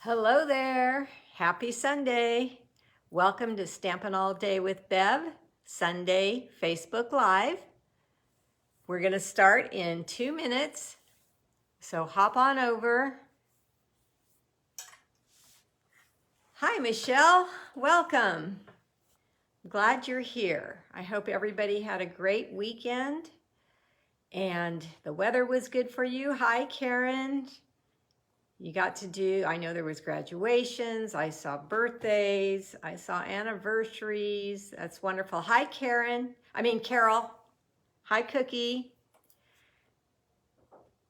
Hello there. Happy Sunday. Welcome to Stampin' All Day with Bev, Sunday Facebook Live. We're going to start in 2 minutes, so hop on over. Hi, Michelle. Welcome. Glad you're here. I hope everybody had a great weekend and the weather was good for you. Hi, Karen. You got to do, I know there was graduations, I saw birthdays, I saw anniversaries. That's wonderful. Hi, Carol. Hi, Cookie.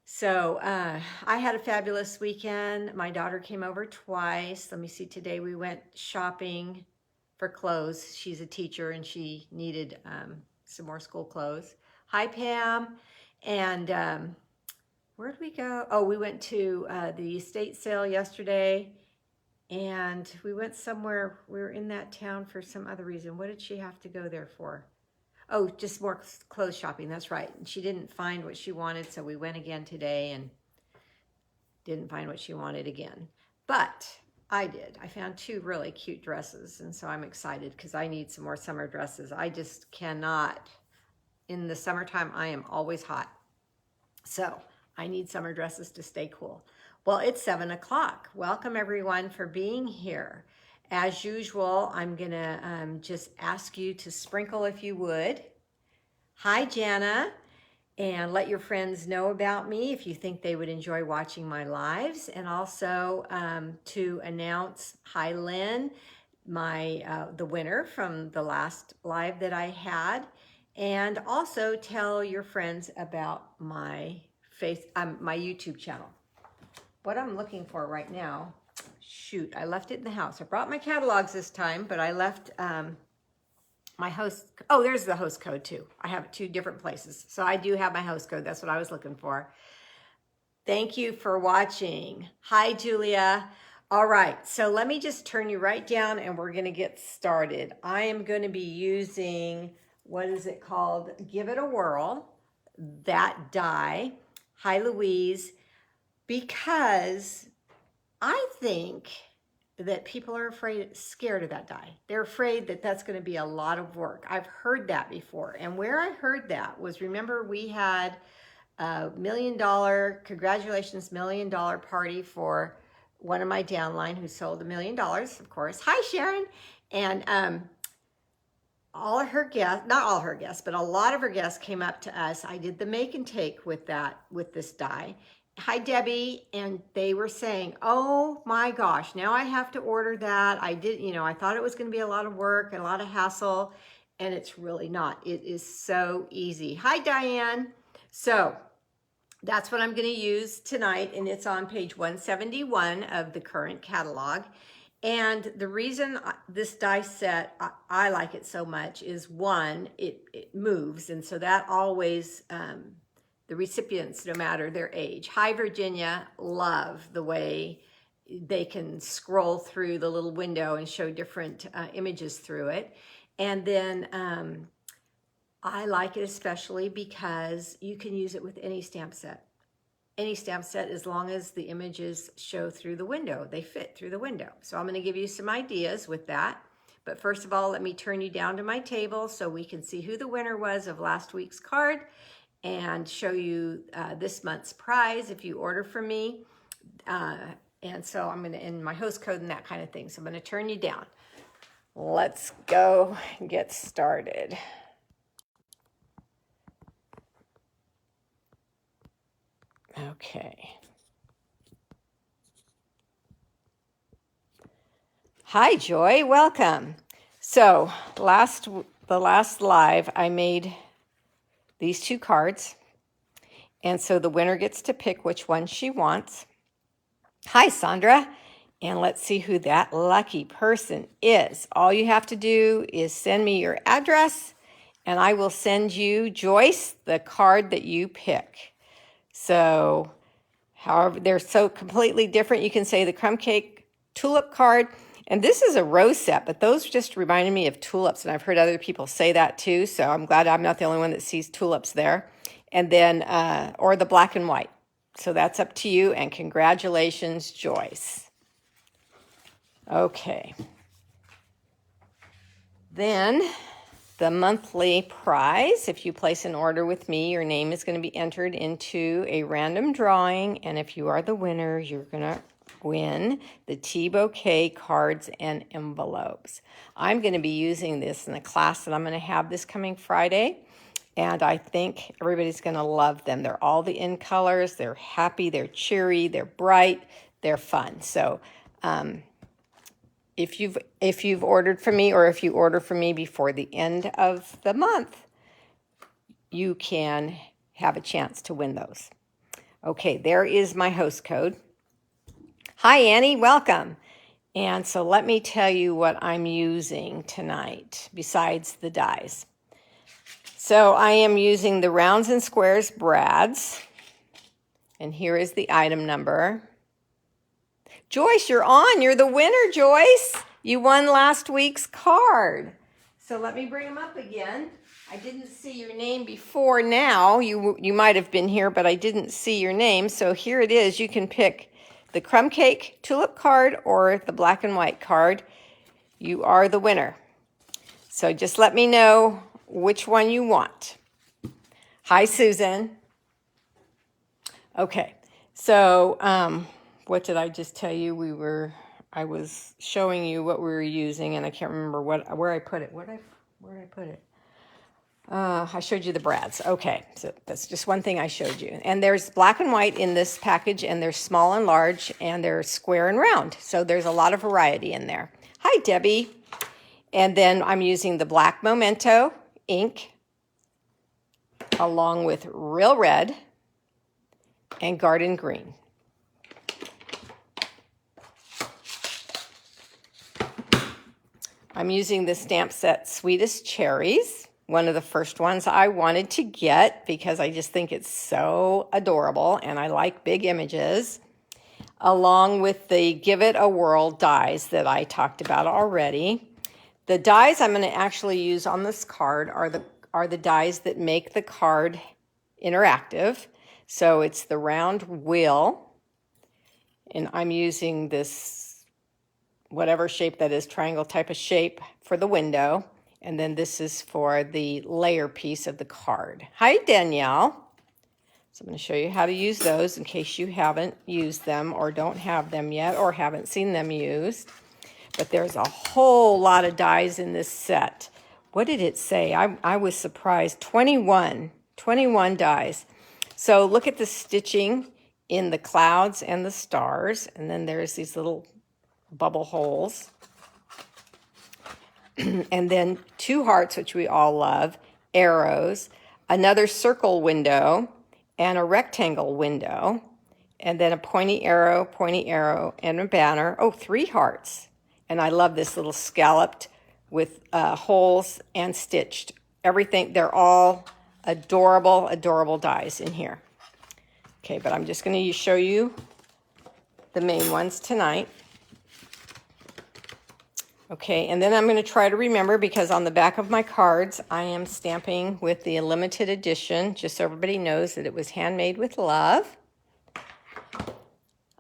So I had a fabulous weekend. My daughter came over twice. Let me see, today we went shopping for clothes. She's a teacher and she needed some more school clothes. Hi, Pam. And where did we go? Oh, we went to the estate sale yesterday, and we went somewhere. We were in that town for some other reason. What did she have to go there for? Oh, just more clothes shopping. That's right. And she didn't find what she wanted, so we went again today and didn't find what she wanted again. But I did. I found 2 really cute dresses, and so I'm excited because I need some more summer dresses. I just cannot. In the summertime, I am always hot. So I need summer dresses to stay cool. Well, it's 7 o'clock. Welcome everyone for being here. As usual, I'm gonna just ask you to sprinkle if you would. Hi, Jana, and let your friends know about me if you think they would enjoy watching my lives. And also to announce, hi, Lynn, the winner from the last live that I had. And also tell your friends about my YouTube channel. What I'm looking for right now, shoot, I left it in the house. I brought my catalogs this time, but I left my host, oh, there's the host code too. I have it 2 different places. So I do have my host code. That's what I was looking for. Thank you for watching. Hi, Julia. All right, so let me just turn you right down and we're gonna get started. I am gonna be using, what is it called? Give It a Whirl, that die. Hi, Louise, because I think that people are scared of that die. They're afraid that that's going to be a lot of work. I've heard that before. And where I heard that was, remember we had a $1 million, congratulations, $1 million party for one of my downline who sold $1 million, of course. Hi, Sharon. And all of her guests, not all her guests, but a lot of her guests came up to us. I did the make and take with this die. Hi, Debbie. And they were saying, oh my gosh, now I have to order that. I thought it was going to be a lot of work and a lot of hassle, and it's really not. It is so easy. Hi, Diane. So that's what I'm going to use tonight, and it's on page 171 of the current catalog. And the reason this die set, I like it so much is, one, it moves. And so that always, the recipients, no matter their age. Hi, Virginia, love the way they can scroll through the little window and show different images through it. And then I like it especially because you can use it with any stamp set. Any stamp set, as long as the images show through the window, they fit through the window. So I'm going to give you some ideas with that. But first of all, let me turn you down to my table so we can see who the winner was of last week's card and show you this month's prize if you order from me. And so I'm going to end my host code and that kind of thing. So I'm going to turn you down. Let's go and get started. Okay. Hi, Joy. Welcome. So the last live, I made these 2 cards. And so the winner gets to pick which one she wants. Hi, Sandra. And let's see who that lucky person is. All you have to do is send me your address, and I will send you, Joyce, the card that you pick. So, however, they're so completely different. You can say the crumb cake tulip card. And this is a rose set, but those just reminded me of tulips. And I've heard other people say that too. So I'm glad I'm not the only one that sees tulips there. And then, or the black and white. So that's up to you. And congratulations, Joyce. Okay. Then the monthly prize, if you place an order with me, your name is going to be entered into a random drawing. And if you are the winner, you're going to win the tea bouquet cards and envelopes. I'm going to be using this in the class that I'm going to have this coming Friday. And I think everybody's going to love them. They're all the in colors. They're happy. They're cheery. They're bright. They're fun. So if you've ordered from me, or if you order from me before the end of the month, you can have a chance to win those. Okay, there is my host code. Hi, Annie. Welcome. And so let me tell you what I'm using tonight besides the dies. So I am using the Rounds and Squares brads. And here is the item number. Joyce, you're on. You're the winner, Joyce. You won last week's card. So let me bring them up again. I didn't see your name before now. You might have been here, but I didn't see your name. So here it is. You can pick the crumb cake tulip card or the black and white card. You are the winner. So just let me know which one you want. Hi, Susan. Okay, so what did I just tell you? I was showing you what we were using, and I can't remember where I put it. Where did I put it? I showed you the brads. Okay, so that's just one thing I showed you. And there's black and white in this package, and there's small and large, and there's square and round. So there's a lot of variety in there. Hi, Debbie. And then I'm using the black Memento ink along with Real Red and Garden Green. I'm using the stamp set Sweetest Cherries, one of the first ones I wanted to get because I just think it's so adorable and I like big images, along with the Give It a Whirl dies that I talked about already. The dies I'm going to actually use on this card are the dies that make the card interactive. So it's the round wheel, and I'm using this whatever shape that is, triangle type of shape for the window. And then this is for the layer piece of the card. Hi, Danielle. So I'm going to show you how to use those in case you haven't used them or don't have them yet or haven't seen them used. But there's a whole lot of dies in this set. What did it say? I was surprised. 21 dies. So look at the stitching in the clouds and the stars. And then there's these little bubble holes. And then 2 hearts, which we all love, arrows, another circle window, and a rectangle window, and then a pointy arrow, and a banner. Oh, 3 hearts. And I love this little scalloped with holes and stitched. Everything, they're all adorable, adorable dies in here. Okay, but I'm just going to show you the main ones tonight. Okay, and then I'm going to try to remember, because on the back of my cards, I am stamping with the limited edition, just so everybody knows that it was handmade with love.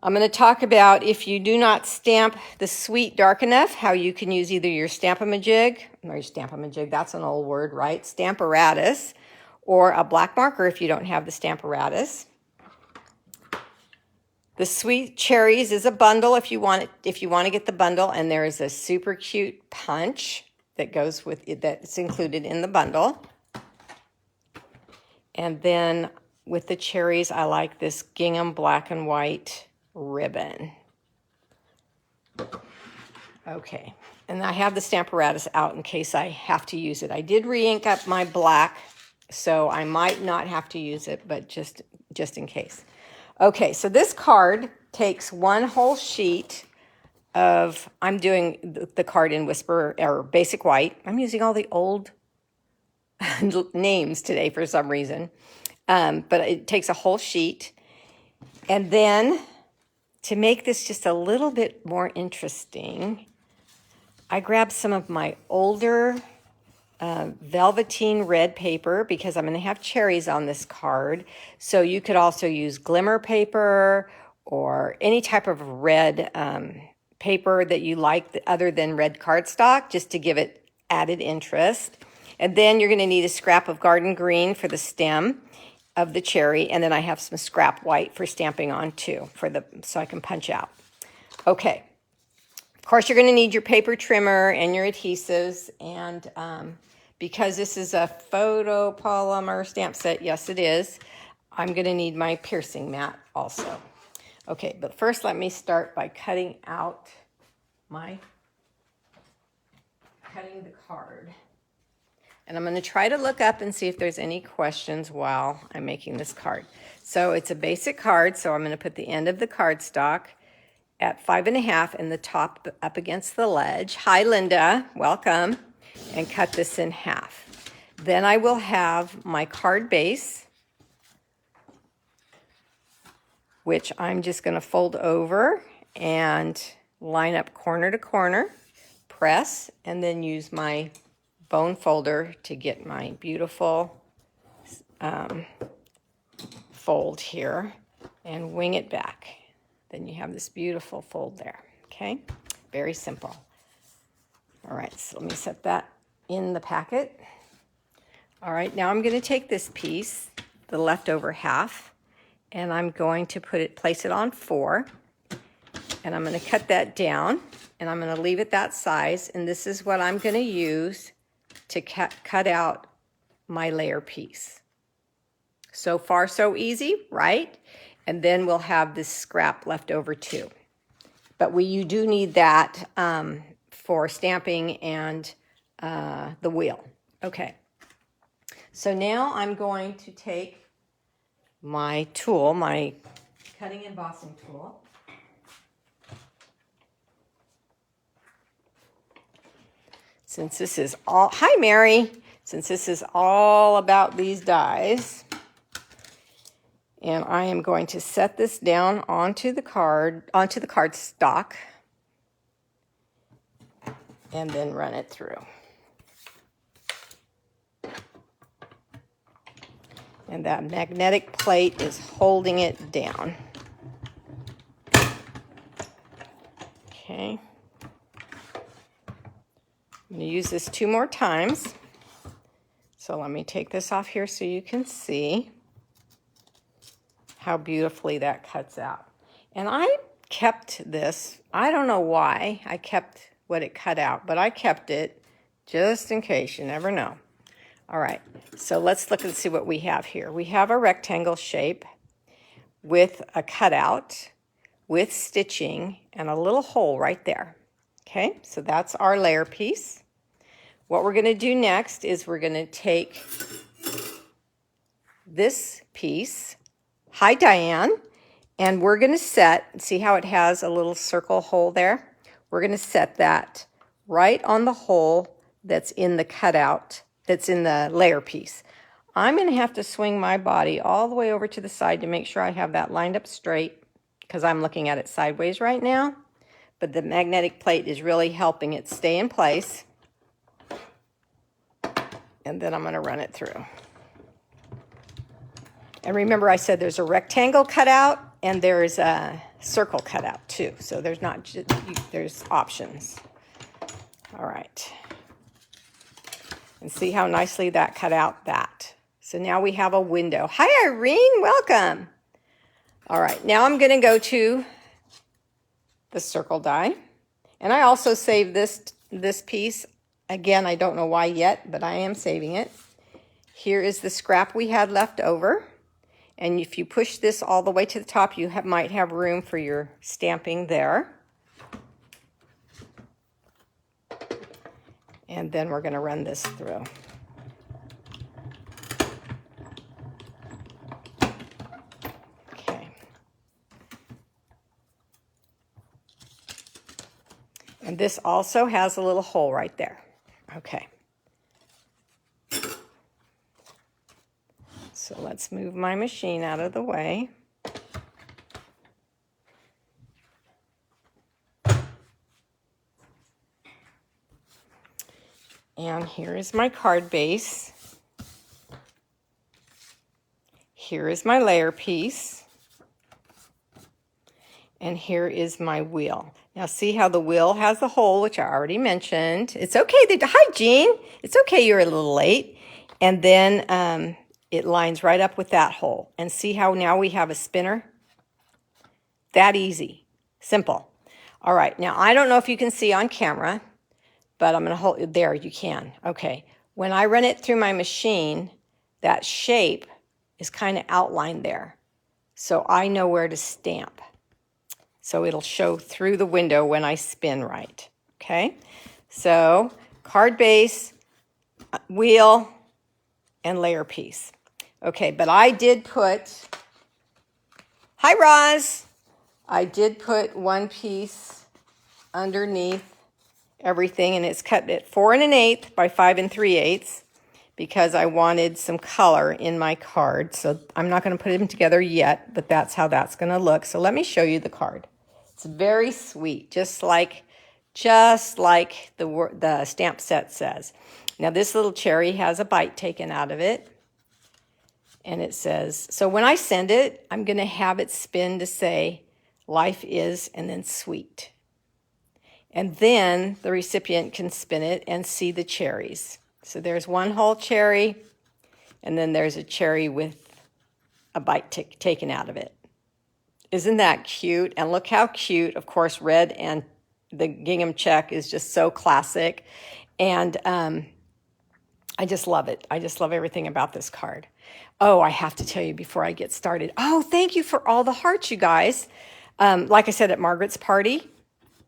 I'm going to talk about, if you do not stamp the sweet dark enough, how you can use either your Stamp-A-Ma-Jig, or your Stamp-A-Ma-Jig, that's an old word, right? Stamparatus, or a black marker if you don't have the Stamparatus. The Sweet Cherries is a bundle if you want to get the bundle, and there is a super cute punch that goes with it that's included in the bundle. And then with the cherries, I like this gingham black and white ribbon. Okay, and I have the Stamparatus out in case I have to use it. I did re-ink up my black, so I might not have to use it, but just in case. Okay, so this card takes one whole sheet of, I'm doing the card in Whisper or Basic White. I'm using all the old names today for some reason, but it takes a whole sheet. And then to make this just a little bit more interesting, I grabbed some of my older velveteen red paper, because I'm going to have cherries on this card. So you could also use glimmer paper or any type of red paper that you like other than red cardstock, just to give it added interest. And then you're going to need a scrap of garden green for the stem of the cherry, and then I have some scrap white for stamping on too, so I can punch out. Okay, of course you're going to need your paper trimmer and your adhesives, and because this is a photopolymer stamp set, yes it is, I'm going to need my piercing mat also. Okay, but first let me start by cutting the card. And I'm going to try to look up and see if there's any questions while I'm making this card. So it's a basic card, so I'm going to put the end of the cardstock at 5.5 and the top up against the ledge. Hi, Linda. Welcome. And cut this in half. Then I will have my card base, which I'm just going to fold over and line up corner to corner, press, and then use my bone folder to get my beautiful fold here and wing it back. Then you have this beautiful fold there, okay? Very simple. All right, so let me set that in the packet. All right, now I'm going to take this piece, the leftover half, and I'm going to place it on 4, and I'm going to cut that down, and I'm going to leave it that size, and this is what I'm going to use to cut out my layer piece. So far, so easy, right? And then we'll have this scrap left over too. But you do need that for stamping and the wheel. Okay. So now I'm going to take my tool, my cutting and embossing tool. Since this is all, hi Mary, since this is all about these dies, and I am going to set this down onto the cardstock, and then run it through. And that magnetic plate is holding it down. Okay. I'm going to use this 2 more times. So let me take this off here so you can see how beautifully that cuts out. And I kept this, I don't know why I kept what it cut out, but I kept it just in case, you never know. All right, so let's look and see what we have here. We have a rectangle shape with a cutout, with stitching, and a little hole right there. Okay, so that's our layer piece. What we're going to do next is we're going to take this piece, hi Diane, and we're going to see how it has a little circle hole there? We're going to set that right on the hole that's in the cutout, that's in the layer piece. I'm going to have to swing my body all the way over to the side to make sure I have that lined up straight, because I'm looking at it sideways right now, but the magnetic plate is really helping it stay in place. And then I'm going to run it through. And remember I said there's a rectangle cutout and there's a circle cutout too. So there's not just, there's options. All right. And see how nicely that cut out that. So now we have a window. Hi Irene, welcome. All right, now I'm going to go to the circle die. And I also saved this piece. Again, I don't know why yet, but I am saving it. Here is the scrap we had left over. And if you push this all the way to the top, you might have room for your stamping there. And then we're going to run this through. Okay. And this also has a little hole right there. Okay. So let's move my machine out of the way. And here is my card base. Here is my layer piece. And here is my wheel. Now see how the wheel has the hole, which I already mentioned. It's okay. Hi, Jean. It's okay you're a little late. And then it lines right up with that hole. And see how now we have a spinner? That easy. Simple. All right. Now, I don't know if you can see on camera, but I'm going to hold it there. You can. Okay. When I run it through my machine, that shape is kind of outlined there. So I know where to stamp. So it'll show through the window when I spin right. Okay, so card base, wheel, and layer piece. Okay, but I did put, hi Roz, I did put one piece underneath everything, and it's cut at 4 1/8 by 5 3/8 because I wanted some color in my card. So I'm not going to put them together yet, but that's how that's going to look. So let me show you the card. It's very sweet, just like the stamp set says. Now this little cherry has a bite taken out of it. And it says, so when I send it, I'm going to have it spin to say, life is, and then sweet. And then the recipient can spin it and see the cherries. So there's one whole cherry, and then there's a cherry with a bite taken out of it. Isn't that cute? And look how cute. Of course, red and the gingham check is just so classic. And I just love it. I just love everything about this card. Oh, I have to tell you before I get started. Oh, thank you for all the hearts, you guys. Like I said, at Margaret's party,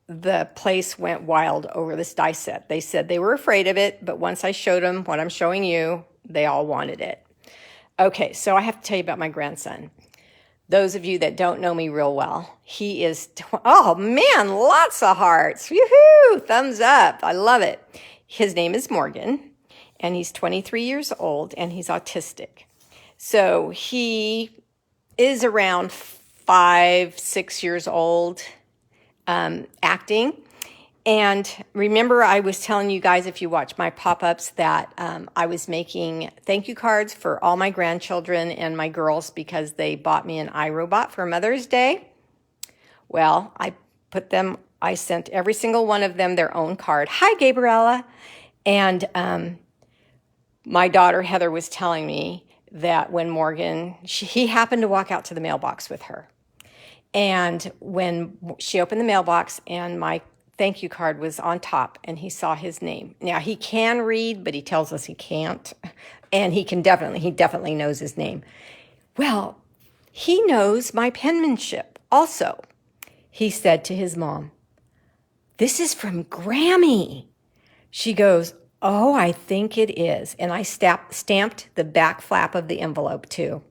the place went wild over this die set. They said they were afraid of it, but once I showed them what I'm showing you, they all wanted it. Okay, so I have to tell you about my grandson. Those of you that don't know me real well, he is, oh man, lots of hearts. Woohoo! Thumbs up. I love it. His name is Morgan, and he's 23 years old, and he's autistic. So he is around 5, 6 years old, acting. And remember, I was telling you guys, if you watch my pop-ups, that I was making thank you cards for all my grandchildren and my girls because they bought me an iRobot for Mother's Day. Well, I sent every single one of them their own card. Hi, Gabriella. And my daughter, Heather, was telling me that when Morgan, he happened to walk out to the mailbox with her. And when she opened the mailbox and my thank you card was on top and he saw his name. Now he can read, but he tells us he can't. And he definitely knows his name. Well, he knows my penmanship also. He said to his mom, "This is from Grammy." She goes, "Oh, I think it is." And I stamped the back flap of the envelope too.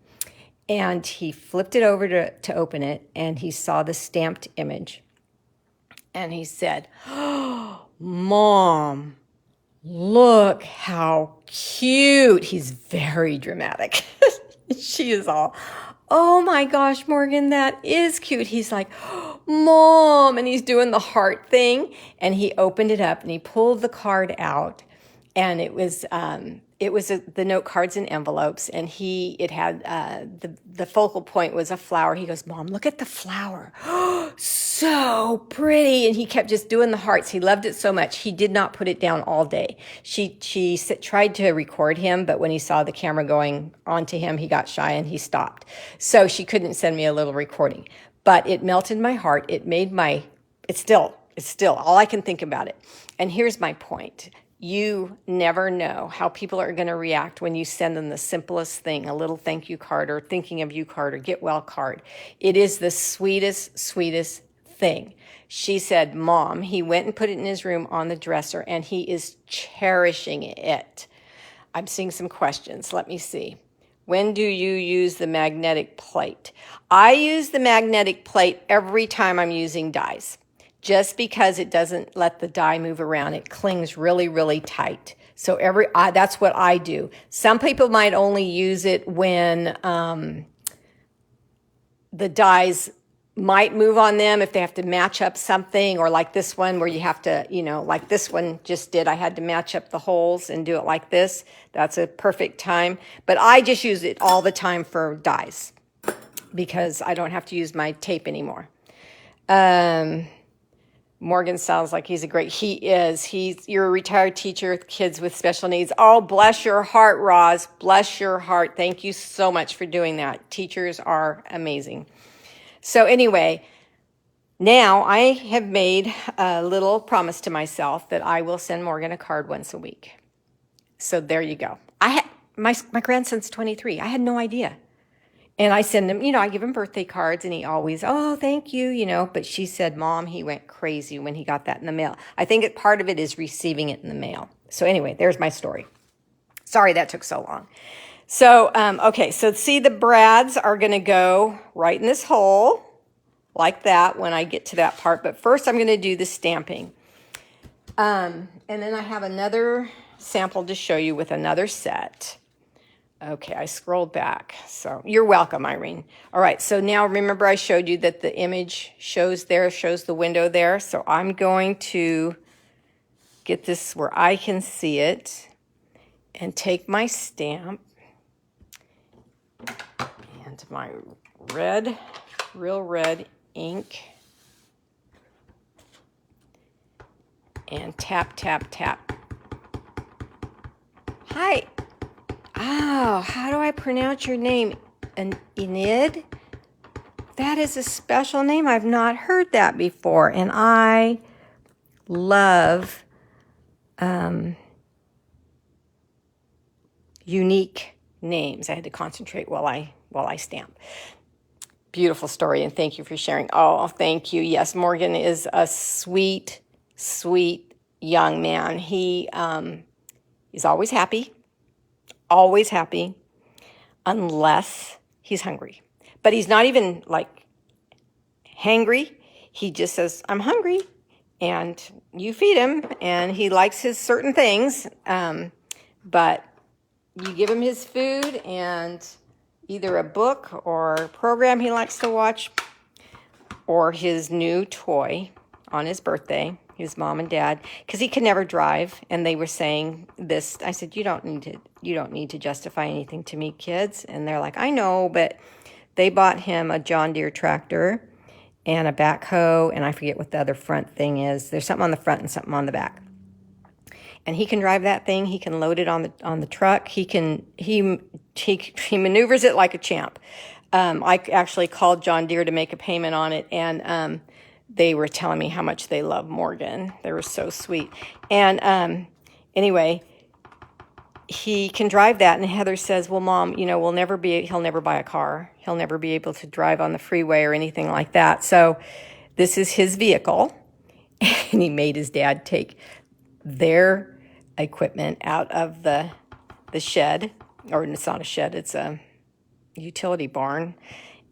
And he flipped it over to open it, and he saw the stamped image. And he said, "Oh, Mom, look how cute." He's very dramatic. She is all, "Oh my gosh, Morgan, that is cute." He's like, "Mom," and he's doing the heart thing. And he opened it up and he pulled the card out, and it was the note cards and envelopes, and it had the focal point was a flower. He goes, "Mom, look at the flower. So pretty." And he kept just doing the hearts. He loved it so much. He did not put it down all day. She tried to record him, but when he saw the camera going onto him, he got shy and he stopped. So she couldn't send me a little recording. But it melted my heart. It made it's still all I can think about it. And here's my point. You never know how people are going to react when you send them the simplest thing, a little thank you card or thinking of you card or get well card. It is the sweetest, sweetest thing. She said, "Mom," he went and put it in his room on the dresser, and he is cherishing it. I'm seeing some questions. Let me see. When do you use the magnetic plate? I use the magnetic plate every time I'm using dies. Just because it doesn't let the die move around. It clings really, really tight. So that's what I do. Some people might only use it when the dies might move on them if they have to match up something, or like this one where you have to, like this one just did. I had to match up the holes and do it like this. That's a perfect time. But I just use it all the time for dies because I don't have to use my tape anymore. Morgan sounds like he's he is. You're a retired teacher with kids with special needs. Oh, bless your heart, Roz. Bless your heart. Thank you so much for doing that. Teachers are amazing. So anyway, now I have made a little promise to myself that I will send Morgan a card once a week. So there you go. My grandson's 23. I had no idea. And I send him, I give him birthday cards, and he always, oh, thank you, But she said, Mom, he went crazy when he got that in the mail. I think part of it is receiving it in the mail. So anyway, there's my story. Sorry that took so long. So, okay, so see, the brads are going to go right in this hole like that when I get to that part. But first I'm going to do the stamping. And then I have another sample to show you with another set. Okay, I scrolled back. So you're welcome, Irene. All right, so now remember I showed you that the image shows the window there. So I'm going to get this where I can see it and take my stamp and my real red ink and tap, tap, tap. Hi. Oh, how do I pronounce your name? Enid? That is a special name. I've not heard that before. And I love unique names. I had to concentrate while I stamp. Beautiful story, and thank you for sharing. Oh, thank you. Yes, Morgan is a sweet, sweet young man. He's always happy. Always happy, unless he's hungry. But he's not even like hangry. He just says, I'm hungry, and you feed him, and he likes his certain things. But you give him his food and either a book or a program he likes to watch or his new toy on his birthday. His mom and dad, because he could never drive, and they were saying this. I said, you don't need to justify anything to me, kids. And they're like, I know, but they bought him a John Deere tractor and a backhoe, and I forget what the other front thing is. There's something on the front and something on the back. And he can drive that thing. He can load it on the truck. He maneuvers it like a champ. I actually called John Deere to make a payment on it, and they were telling me how much they love Morgan. They were so sweet. And anyway, he can drive that. And Heather says, well, Mom, he'll never buy a car. He'll never be able to drive on the freeway or anything like that. So this is his vehicle. And he made his dad take their equipment out of the shed. Or it's not a shed, it's a utility barn.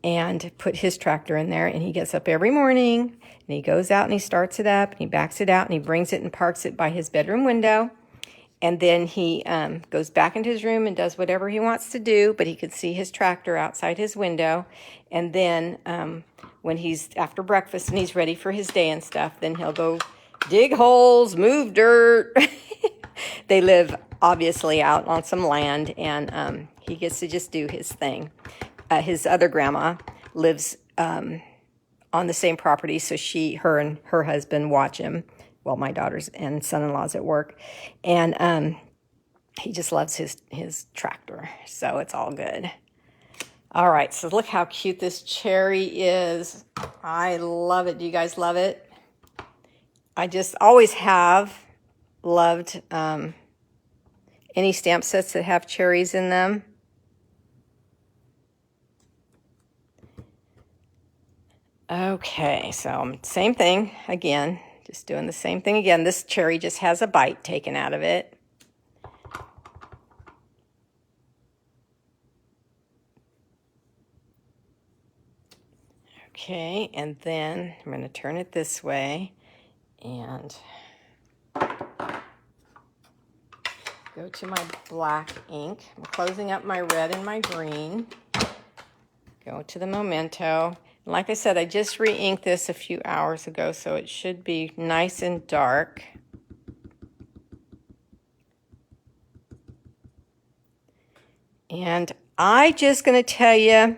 And put his tractor in there, and he gets up every morning, and he goes out and he starts it up, and he backs it out, and he brings it and parks it by his bedroom window, and then he goes back into his room and does whatever he wants to do, but he could see his tractor outside his window, and then when he's after breakfast and he's ready for his day and stuff, then he'll go dig holes, move dirt. They live, obviously, out on some land, and he gets to just do his thing. His other grandma lives on the same property, so her and her husband watch him while my daughters and son-in-law's at work. And he just loves his tractor, so it's all good. All right, so look how cute this cherry is. I love it. Do you guys love it? I just always have loved any stamp sets that have cherries in them. Okay, so same thing again, just doing the same thing again. This cherry just has a bite taken out of it. Okay, and then I'm going to turn it this way and go to my black ink. I'm closing up my red and my green. Go to the Memento. Like I said, I just re-inked this a few hours ago, so it should be nice and dark. And I'm just going to tell you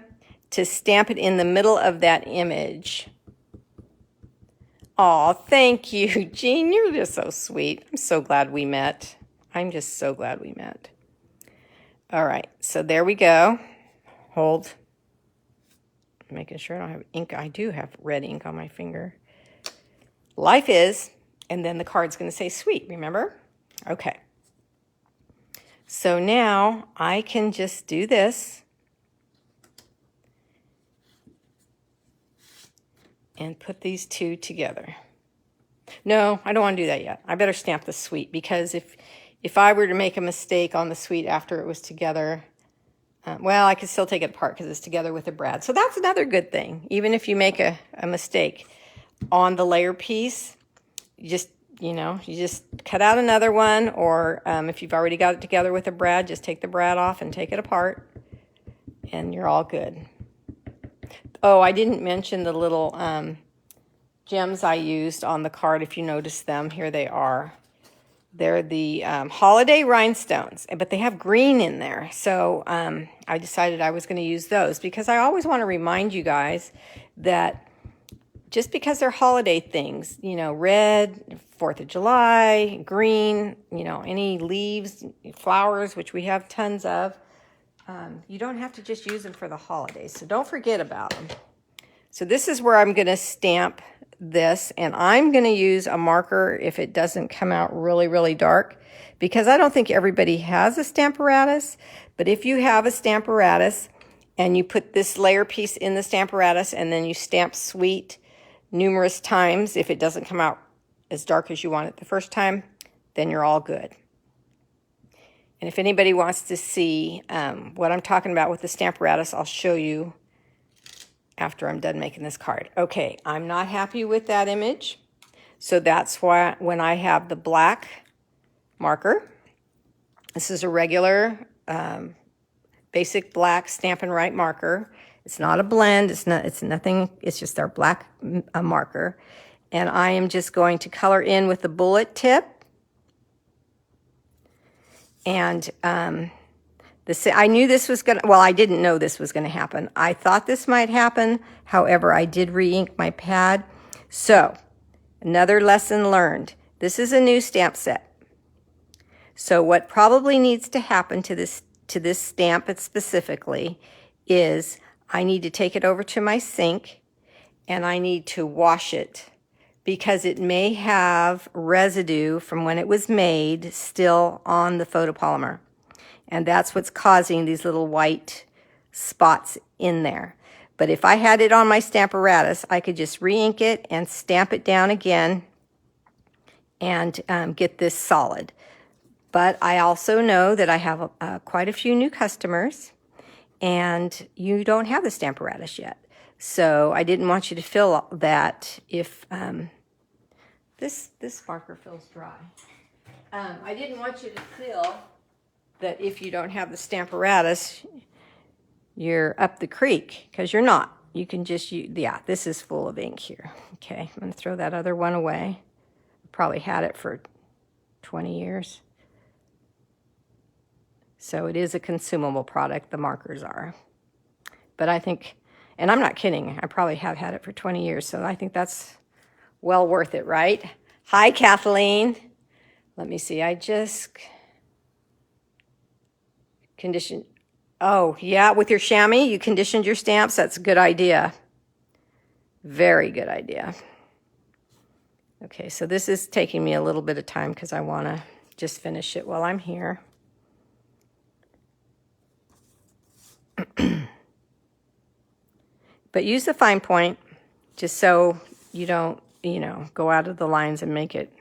to stamp it in the middle of that image. Aw, thank you, Jean. You're just so sweet. I'm so glad we met. I'm just so glad we met. All right, so there we go. Hold. Making sure I don't have ink. I do have red ink on my finger. Life is, and then the card's going to say sweet, remember? Okay. So now I can just do this and put these two together. No, I don't want to do that yet. I better stamp the sweet, because if I were to make a mistake on the sweet after it was together, well, I could still take it apart because it's together with the brad. So that's another good thing. Even if you make a mistake on the layer piece, you just cut out another one, or if you've already got it together with the brad, just take the brad off and take it apart, and you're all good. Oh, I didn't mention the little gems I used on the card. If you notice them, here they are. They're the holiday rhinestones, but they have green in there. So I decided I was going to use those, because I always want to remind you guys that just because they're holiday things, red, 4th of July, green, any leaves, flowers, which we have tons of, you don't have to just use them for the holidays. So don't forget about them. So this is where I'm going to stamp this, and I'm going to use a marker if it doesn't come out really, really dark, because I don't think everybody has a stamparatus. But if you have a stamparatus and you put this layer piece in the stamparatus and then you stamp sweet numerous times, if it doesn't come out as dark as you want it the first time, then you're all good. And if anybody wants to see what I'm talking about with the stamparatus, I'll show you after I'm done making this card. Okay, I'm not happy with that image. So that's why when I have the black marker, this is a regular basic black Stampin' Right marker. It's not a blend, it's nothing, it's just our black marker. And I am just going to color in with the bullet tip. And I knew this was going to, well, I didn't know this was going to happen. I thought this might happen. However, I did re-ink my pad. So, another lesson learned. This is a new stamp set. So what probably needs to happen to this stamp specifically is I need to take it over to my sink and I need to wash it, because it may have residue from when it was made still on the photopolymer. And that's what's causing these little white spots in there. But if I had it on my stamparatus, I could just re-ink it and stamp it down again and get this solid. But I also know that I have quite a few new customers, and you don't have the stamparatus yet. So I didn't want you to feel that if this marker feels dry. I didn't want you to feel that if you don't have the stamparatus, you're up the creek, because you're not. You can just use, yeah, this is full of ink here. Okay, I'm going to throw that other one away. Probably had it for 20 years. So it is a consumable product, the markers are. But I think, and I'm not kidding, I probably have had it for 20 years, so I think that's well worth it, right? Hi, Kathleen. Let me see, I just conditioned. Oh, yeah, with your chamois, you conditioned your stamps. That's a good idea. Very good idea. Okay, so this is taking me a little bit of time because I want to just finish it while I'm here. But use the fine point just so you don't, go out of the lines and make it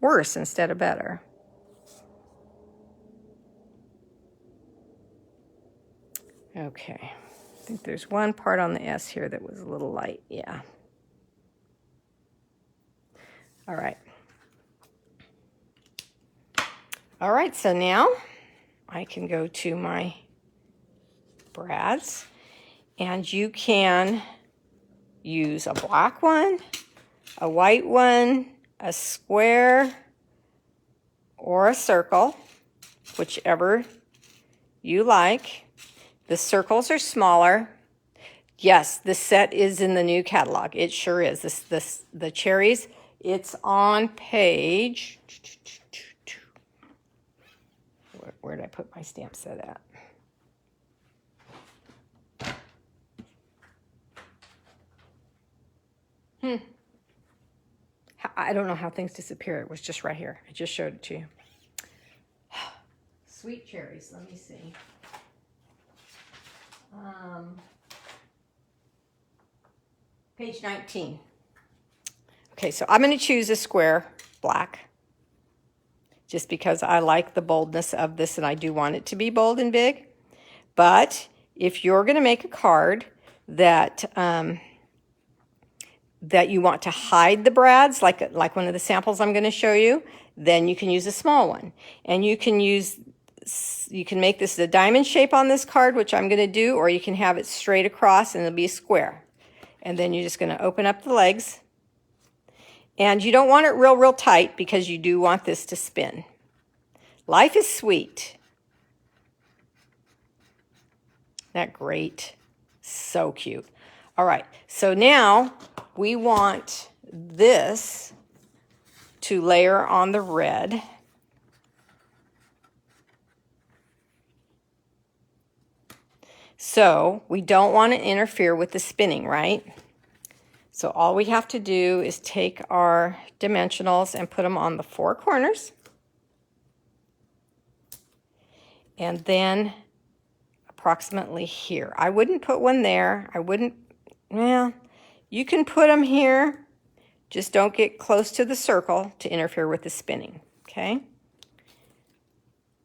worse instead of better. Okay, I think there's one part on the S here that was a little light, yeah. All right. All right, so now I can go to my brads, and you can use a black one, a white one, a square, or a circle, whichever you like. The circles are smaller. Yes, the set is in the new catalog. It sure is. The cherries It's on page, where did I put my stamp set at? I don't know how things disappear. It was just right here. I just showed it to you. Sweet cherries, let me see. Page 19. Okay, so I'm going to choose a square black just because I like the boldness of this and I do want it to be bold and big. But if you're going to make a card that that you want to hide the brads, like one of the samples I'm going to show you, then you can use a small one. And you can make this a diamond shape on this card, which I'm going to do, or you can have it straight across and it'll be a square. And then you're just going to open up the legs. And you don't want it real, real tight because you do want this to spin. Life is sweet. Isn't that great? So cute. All right, so now we want this to layer on the red. So we don't want to interfere with the spinning, right? So all we have to do is take our dimensionals and put them on the four corners. And then approximately here. I wouldn't put one there. I wouldn't, well, you can put them here. Just don't get close to the circle to interfere with the spinning, okay?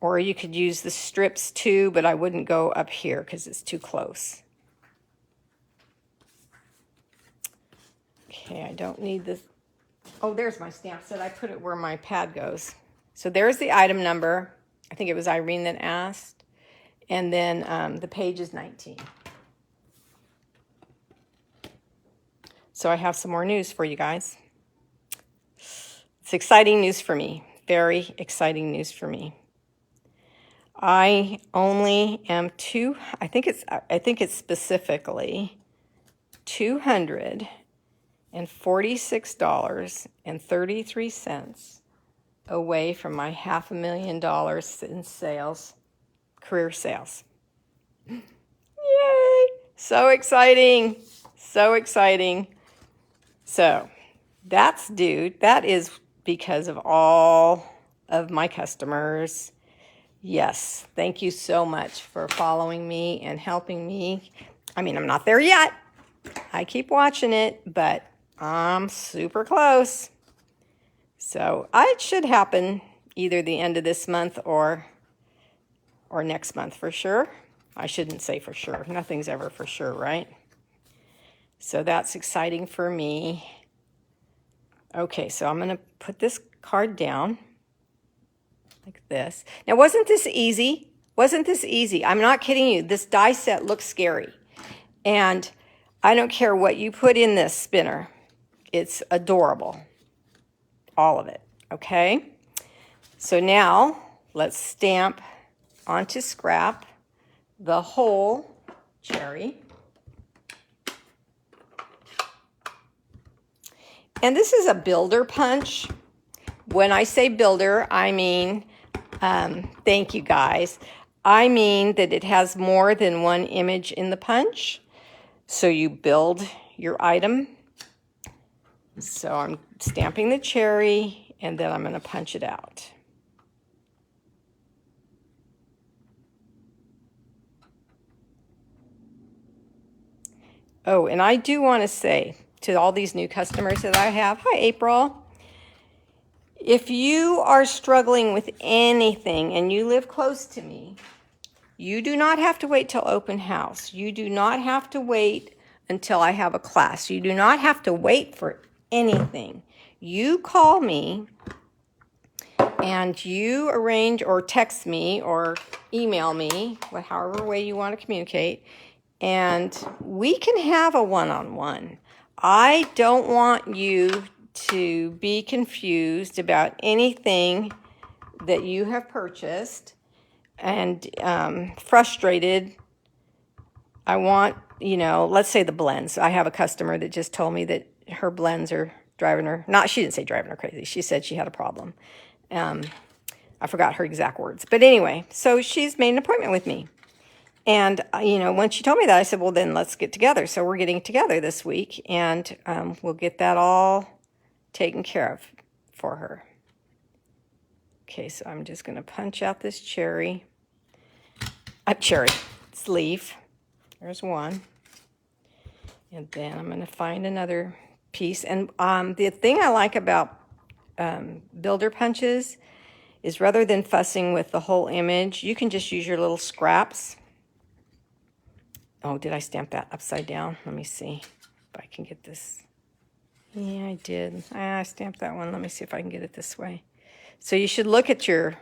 Or you could use the strips too, but I wouldn't go up here because it's too close. Okay, I don't need this. Oh, there's my stamp set. I put it where my pad goes. So there's the item number. I think it was Irene that asked. And then the page is 19. So I have some more news for you guys. It's exciting news for me. Very exciting news for me. I only am I think it's specifically $246.33 away from my $500,000 in sales, career sales. Yay! So exciting. So exciting. So that's due. That is because of all of my customers. Yes, thank you so much for following me and helping me. I mean, I'm not there yet. I keep watching it, but I'm super close. So it should happen either the end of this month or next month for sure. I shouldn't say for sure. Nothing's ever for sure, right? So that's exciting for me. Okay, so I'm going to put this card down like this. Now, wasn't this easy? Wasn't this easy? I'm not kidding you. This die set looks scary. And I don't care what you put in this spinner. It's adorable. All of it, okay? So now, let's stamp onto scrap the whole cherry. And this is a builder punch. When I say builder, I mean, thank you guys. I mean that it has more than one image in the punch. So you build your item. So I'm stamping the cherry and then I'm going to punch it out. Oh, and I do want to say to all these new customers that I have, hi April, if you are struggling with anything and you live close to me, you do not have to wait till open house. You do not have to wait until I have a class. You do not have to wait for anything. You call me and you arrange or text me or email me, however way you want to communicate, and we can have a one-on-one. I don't want you to be confused about anything that you have purchased and frustrated. I want, let's say the blends. I have a customer that just told me that her blends are driving her, she didn't say driving her crazy. She said she had a problem. I forgot her exact words. But anyway, so she's made an appointment with me. And, when she told me that, I said, well, then let's get together. So we're getting together this week, and we'll get that all taken care of for her. Okay, so I'm just going to punch out this cherry sleeve. There's one. And then I'm going to find another piece. And the thing I like about builder punches is rather than fussing with the whole image, you can just use your little scraps. Oh, did I stamp that upside down? Let me see if I can get this. Yeah, I did. I stamped that one. Let me see if I can get it this way. So you should look at your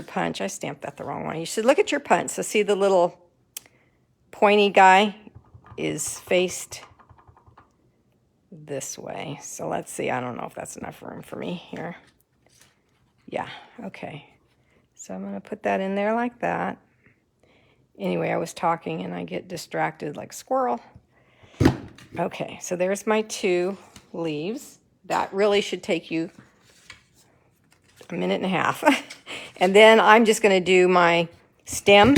punch. I stamped that the wrong way. You should look at your punch. So see the little pointy guy is faced this way. So let's see. I don't know if that's enough room for me here. Yeah, okay. So I'm going to put that in there like that. Anyway, I was talking and I get distracted like squirrel. Okay, so there's my 2 leaves. That really should take you a minute and a half. And then I'm just going to do my stem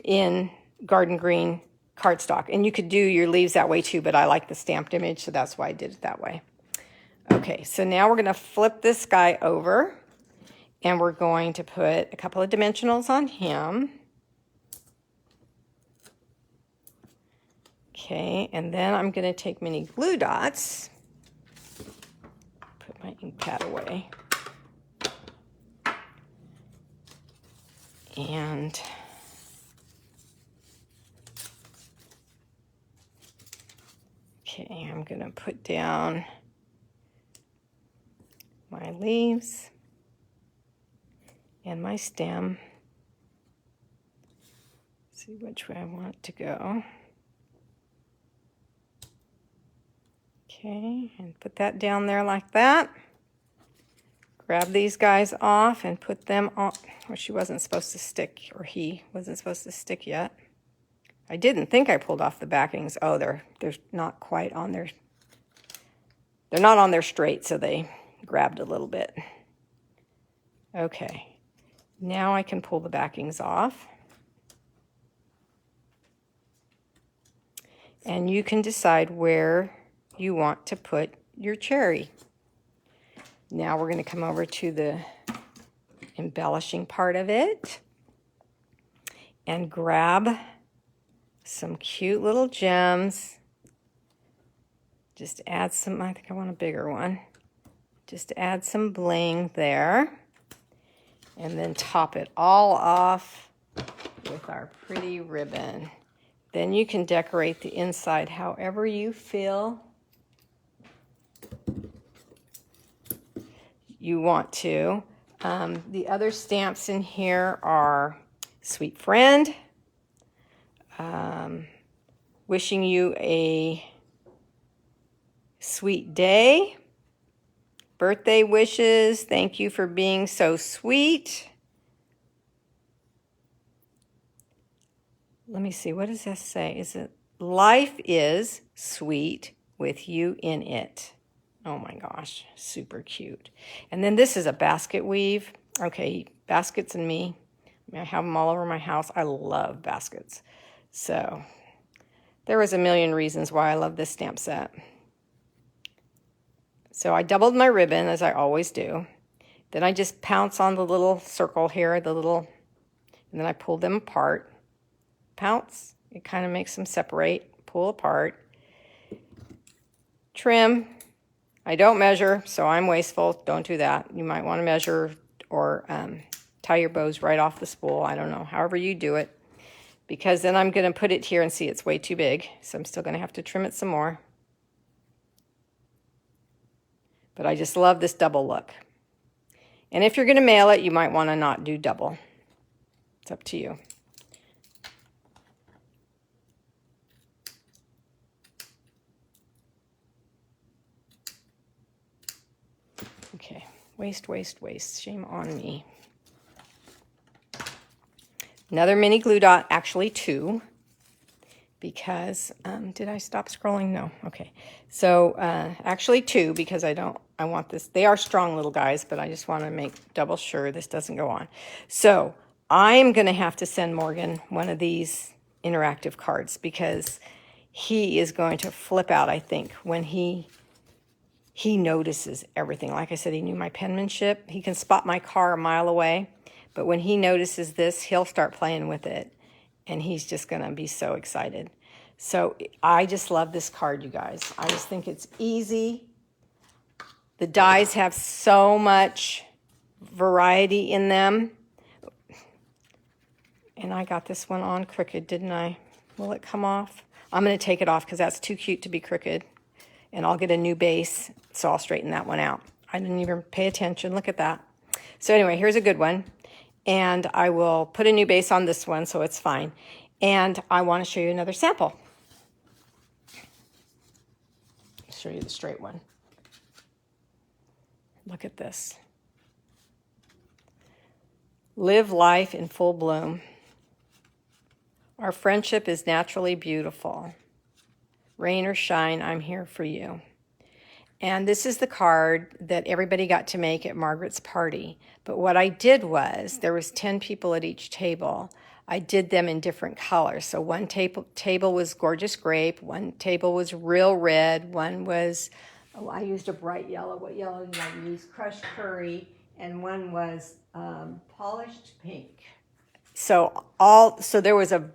in garden green cardstock. And you could do your leaves that way too, but I like the stamped image, so that's why I did it that way. Okay, so now we're going to flip this guy over, and we're going to put a couple of dimensionals on him. Okay, and then I'm going to take mini glue dots, put my ink pad away, and okay, I'm going to put down my leaves and my stem. See which way I want it to go. Okay, and put that down there like that. Grab these guys off and put them on. Well, she wasn't supposed to stick, or he wasn't supposed to stick yet. I didn't think I pulled off the backings. Oh, they're not quite on there. They're not on there straight, so they grabbed a little bit. Okay, now I can pull the backings off. And you can decide where you want to put your cherry. Now we're going to come over to the embellishing part of it and grab some cute little gems. Just add some, I think I want a bigger one. Just add some bling there. And then top it all off with our pretty ribbon. Then you can decorate the inside however you feel you want to. The other stamps in here are Sweet Friend, wishing you a sweet day, birthday wishes, thank you for being so sweet. Let me see, what does that say? Is it life is sweet with you in it? Oh my gosh, super cute. And then this is a basket weave. Okay, baskets and me. I have them all over my house. I love baskets. So there was a million reasons why I love this stamp set. So I doubled my ribbon, as I always do. Then I just pounce on the little circle here, and then I pull them apart. Pounce, it kind of makes them separate, pull apart. Trim. I don't measure, so I'm wasteful. Don't do that. You might want to measure or tie your bows right off the spool. I don't know, however you do it. Because then I'm going to put it here and see it's way too big. So I'm still going to have to trim it some more. But I just love this double look. And if you're going to mail it, you might want to not do double. It's up to you. Okay, waste, waste, waste. Shame on me. Another mini glue dot, actually 2, because, did I stop scrolling? No. Okay. So actually 2, because I want this. They are strong little guys, but I just want to make double sure this doesn't go on. So I'm going to have to send Morgan one of these interactive cards because he is going to flip out, I think, when he notices everything. Like I said, he knew my penmanship. He can spot my car a mile away, but when he notices this, he'll start playing with it, and he's just going to be so excited. So I just love this card, you guys. I just think it's easy. The dies have so much variety in them. And I got this one on crooked, didn't I? Will it come off? I'm going to take it off because that's too cute to be crooked. And I'll get a new base, so I'll straighten that one out. I didn't even pay attention. Look at that. So anyway, here's a good one. And I will put a new base on this one, so it's fine. And I want to show you another sample. I'll show you the straight one. Look at this. Live life in full bloom. Our friendship is naturally beautiful. Rain or shine, I'm here for you. And this is the card that everybody got to make at Margaret's party. But what I did was, there was 10 people at each table. I did them in different colors. So one table was gorgeous grape, one table was real red, one was, oh, I used a bright yellow. What yellow did I use? Crushed curry. And one was polished pink. So there was a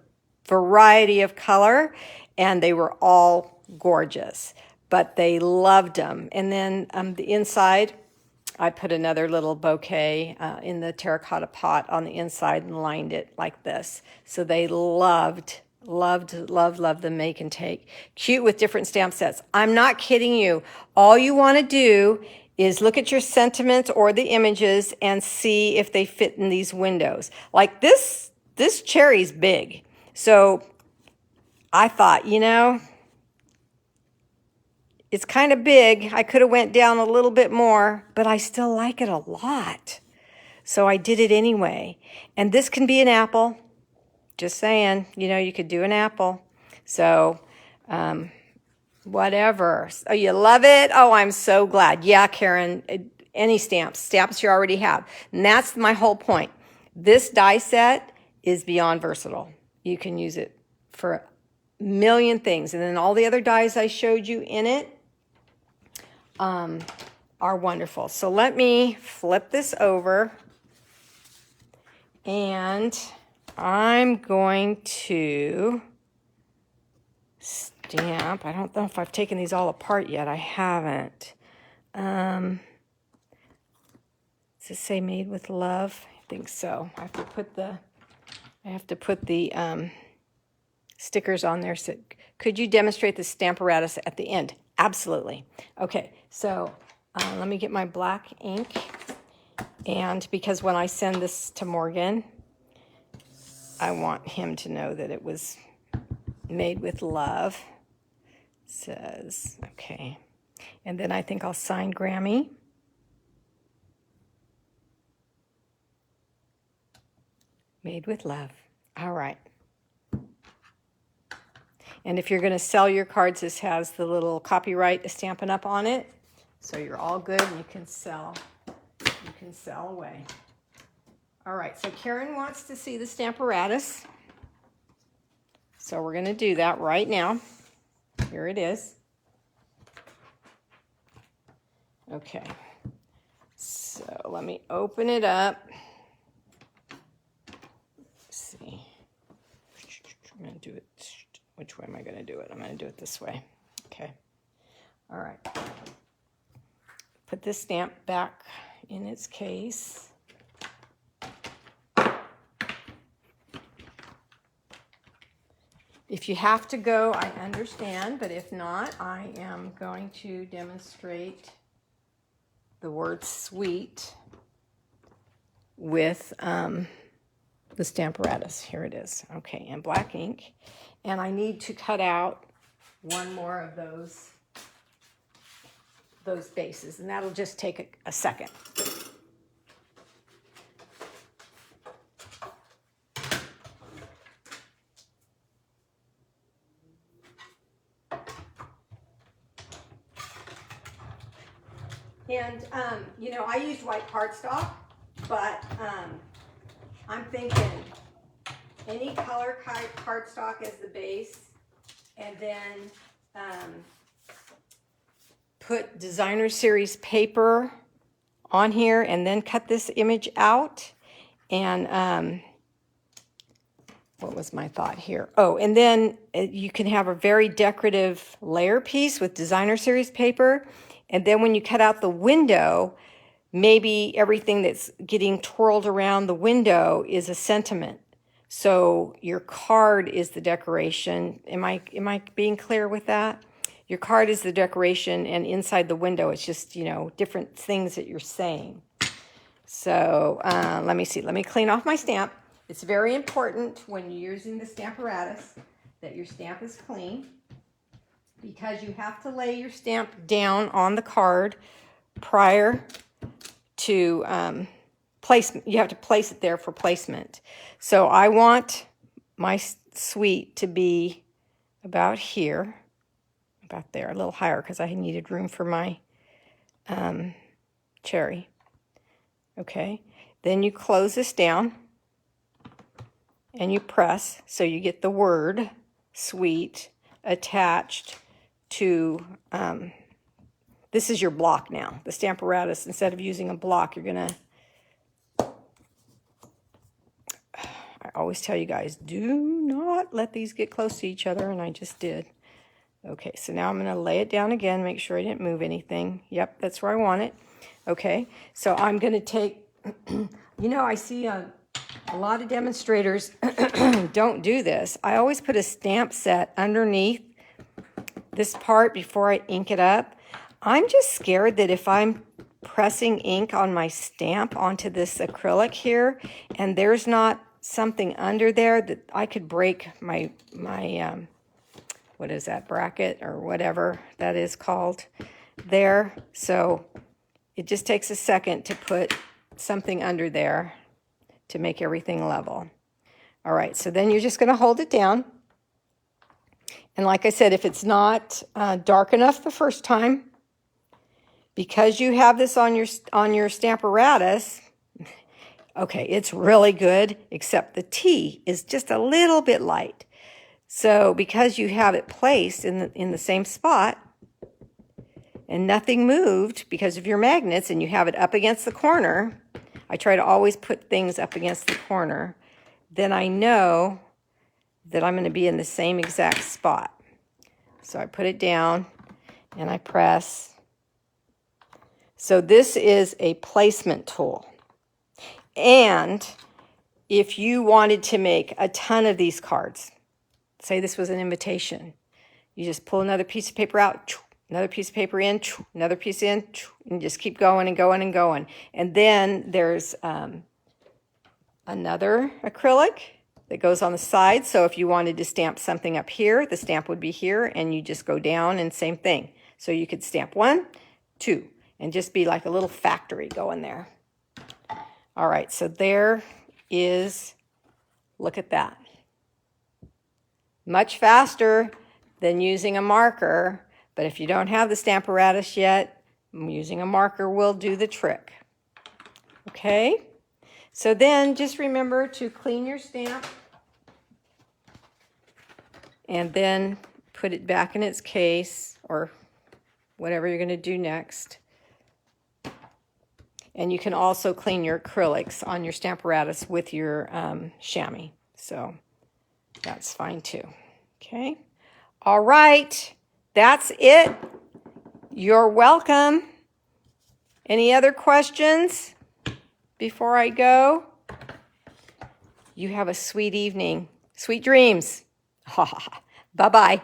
variety of color, and they were all gorgeous, but they loved them. And then the inside, I put another little bouquet in the terracotta pot on the inside and lined it like this. So they loved the make and take. Cute with different stamp sets. I'm not kidding you. All you want to do is look at your sentiments or the images and see if they fit in these windows. Like this cherry's big. So I thought, you know, it's kind of big. I could have went down a little bit more, but I still like it a lot. So I did it anyway. And this can be an apple. Just saying, you know, you could do an apple. So, whatever. Oh, you love it? Oh, I'm so glad. Yeah, Karen, any stamps you already have. And that's my whole point. This die set is beyond versatile. You can use it for a million things. And then all the other dies I showed you in it are wonderful. So let me flip this over, and I'm going to stamp. I don't know if I've taken these all apart yet. I haven't. Does it say made with love? I think so. I have to put the stickers on there. So could you demonstrate the stamparatus at the end? Absolutely. Okay, so let me get my black ink. And because when I send this to Morgan, I want him to know that it was made with love. It says, okay. And then I think I'll sign Grammy. Made with love. All right. And if you're going to sell your cards, this has the little copyright Stampin' Up on it. So you're all good and you can sell away. All right, so Karen wants to see the stamparatus. So we're going to do that right now. Here it is. Okay. So let me open it up. Let's see. I'm going to do it. Which way am I going to do it? I'm going to do it this way. Okay. All right. Put this stamp back in its case. If you have to go, I understand, but if not, I am going to demonstrate the word sweet with the stamparatus. Here it is. Okay, and black ink. And I need to cut out one more of those bases, and that'll just take a second. you know, I used white cardstock, but I'm thinking any color cardstock as the base, and then put designer series paper on here, and then cut this image out. And what was my thought here? Oh, and then you can have a very decorative layer piece with designer series paper. And then when you cut out the window, maybe everything that's getting twirled around the window is a sentiment. So your card is the decoration. Am I being clear with that? Your card is the decoration, and inside the window, it's just, you know, different things that you're saying. So let me see. Let me clean off my stamp. It's very important when you're using the Stamparatus that your stamp is clean, because you have to lay your stamp down on the card prior to placement. You have to place it there for placement. So I want my suite to be about here, about there, a little higher, because I needed room for my cherry. Okay, then you close this down and you press, so you get the word suite attached to, this is your block now. The Stamparatus, instead of using a block, you're gonna, I always tell you guys, do not let these get close to each other, and I just did. Okay, so now I'm gonna lay it down again, make sure I didn't move anything. Yep, that's where I want it. Okay, so I'm gonna take, you know, I see a lot of demonstrators don't do this. I always put a stamp set underneath this part before I ink it up. I'm just scared that if I'm pressing ink on my stamp onto this acrylic here, and there's not something under there, that I could break my what is that, bracket or whatever that is called there. So it just takes a second to put something under there to make everything level. All right, so then you're just going to hold it down. And like I said, if it's not dark enough the first time, because you have this on your Stamparatus, okay, it's really good, except the T is just a little bit light. So because you have it placed in the same spot, and nothing moved because of your magnets, and you have it up against the corner, I try to always put things up against the corner, then I know that I'm going to be in the same exact spot. So I put it down and I press. So this is a placement tool. And if you wanted to make a ton of these cards, say this was an invitation, you just pull another piece of paper out, another piece of paper in, another piece in, and just keep going and going and going. And then there's another acrylic that goes on the side. So if you wanted to stamp something up here, the stamp would be here, and you just go down and same thing. So you could stamp 1, 2, and just be like a little factory going there. All right, so there is, look at that. Much faster than using a marker. But if you don't have the Stamparatus yet, using a marker will do the trick. Okay? So then just remember to clean your stamp and then put it back in its case, or whatever you're going to do next. And you can also clean your acrylics on your Stamparatus with your chamois. So that's fine too. Okay? All right. That's it. You're welcome. Any other questions before I go? You have a sweet evening. Sweet dreams. Bye-bye.